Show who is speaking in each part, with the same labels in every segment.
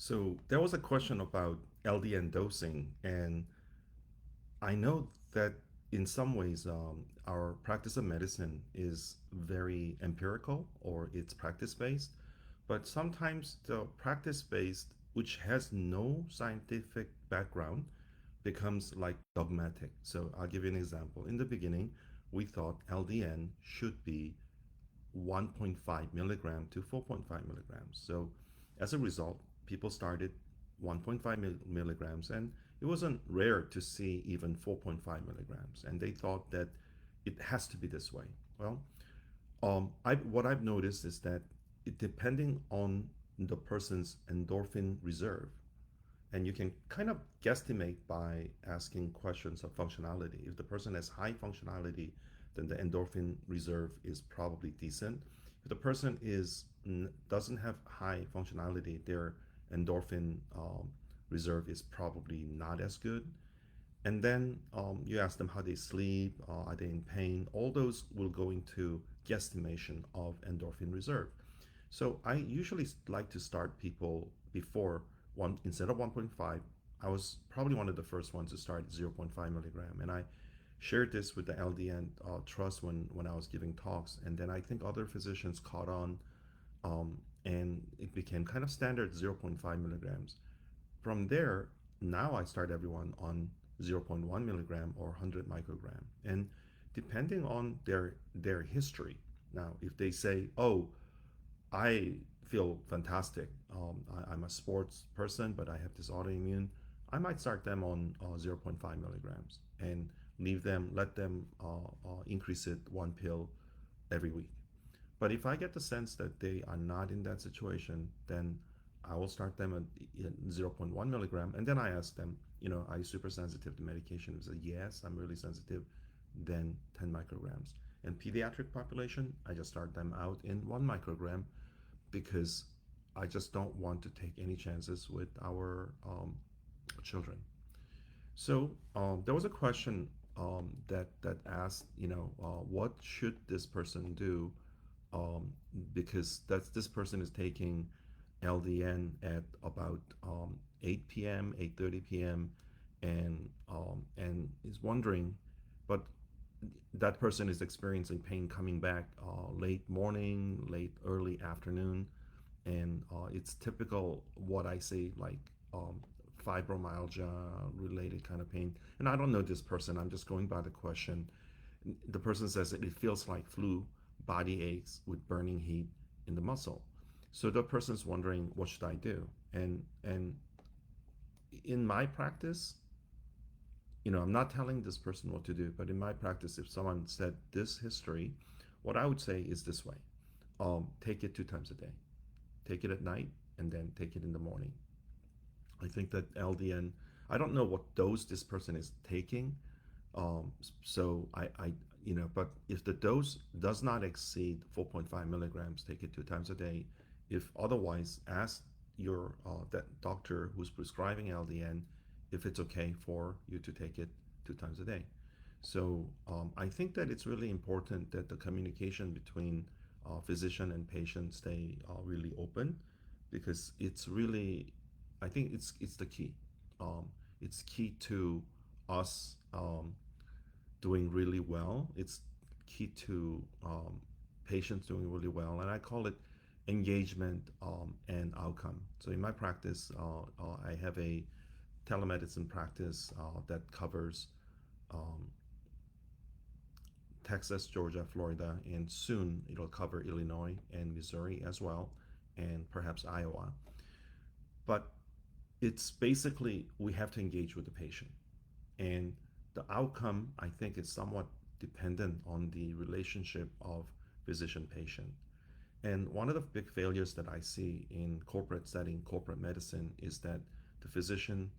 Speaker 1: So there was a question about LDN dosing, and I know that in some ways our practice of medicine is very empirical or it's practice based, but sometimes the practice based, which has no scientific background, becomes like dogmatic. So I'll give you an example. In the beginning, we thought LDN should be 1.5 milligram to 4.5 milligrams. So as a result, people started 1.5 milligrams, and it wasn't rare to see even 4.5 milligrams. And they thought that it has to be this way. Well, what I've noticed is that depending on the person's endorphin reserve, and you can kind of guesstimate by asking questions of functionality. If the person has high functionality, then the endorphin reserve is probably decent. If the person doesn't have high functionality, their endorphin reserve is probably not as good. And then you ask them how they sleep, are they in pain? All those will go into guesstimation of endorphin reserve. So I usually like to start people before one instead of 1.5. I was probably one of the first ones to start 0. 0.5 milligram, and I shared this with the LDN trust when I was giving talks, and then I think other physicians caught on, and it became kind of standard 0. 0.5 milligrams. From there, now I start everyone on 0. 0.1 milligram or 100 microgram, and depending on their history. Now, if they say, "Oh, I feel fantastic. I'm a sports person, but I have this autoimmune. I might start them on zero point 0.5 milligrams and let them increase it one pill every week. But if I get the sense that they are not in that situation, then I will start them at zero point 0.1 milligram. And then I ask them, are you super sensitive to medication? If they say, yes, I'm really sensitive, then 10 micrograms. And pediatric population, I just start them out in 1 microgram because I just don't want to take any chances with our children. So there was a question that asked, what should this person do? Because this person is taking LDN at about 8 p.m., 8:30 p.m., and is wondering, but that person is experiencing pain coming back late morning, late early afternoon, and it's typical what I say like fibromyalgia related kind of pain. And I don't know this person. I'm just going by the question. The person says that it feels like flu, body aches with burning heat in the muscle. So the person's wondering, what should I do? And in my practice, I'm not telling this person what to do, but in my practice, if someone said this history, what I would say is this way: take it 2 times a day. Take it at night and then take it in the morning. I think that LDN, I don't know what dose this person is taking. So but if the dose does not exceed 4.5 milligrams, take it 2 times a day. If otherwise, ask your that doctor who's prescribing LDN if it's okay for you to take it 2 times a day. So I think that it's really important that the communication between physician and patient stay really open, because it's really, I think it's the key. It's key to us doing really well. It's key to patients doing really well, and I call it engagement and outcome. So in my practice, I have a telemedicine practice that covers um, Texas, Georgia, Florida, and soon it'll cover Illinois and Missouri as well, and perhaps Iowa. But it's basically we have to engage with the patient. And the outcome, I think, is somewhat dependent on the relationship of physician patient. And one of the big failures that I see in corporate setting, corporate medicine, is that the physician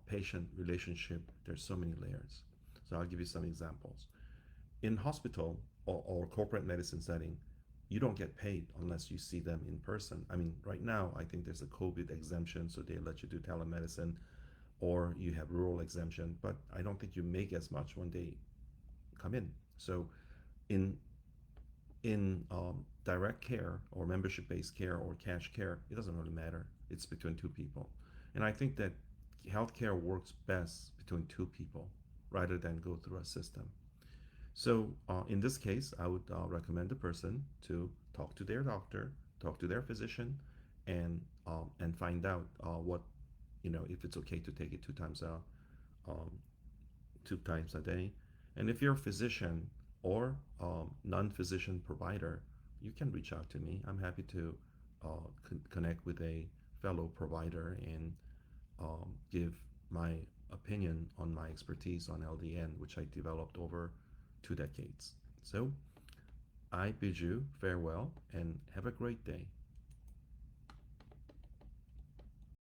Speaker 1: patient relationship, there's so many layers. So I'll give you some examples. In hospital or corporate medicine setting, you don't get paid unless you see them in person. I mean, right now, I think there's a COVID exemption, so they let you do telemedicine, or you have rural exemption, but I don't think you make as much when they come in. So in direct care or membership-based care or cash care, it doesn't really matter. it's between two people. And I think that healthcare works best between two people rather than go through a system. So, in this case, I would recommend the person to talk to their doctor, talk to their physician, and find out what, if it's okay to take it um, 2 times a day. And if you're a physician or non-physician provider, you can reach out to me. I'm happy to connect with a fellow provider and give my opinion on my expertise on LDN, which I developed over 2 decades. So I bid you farewell and have a great day.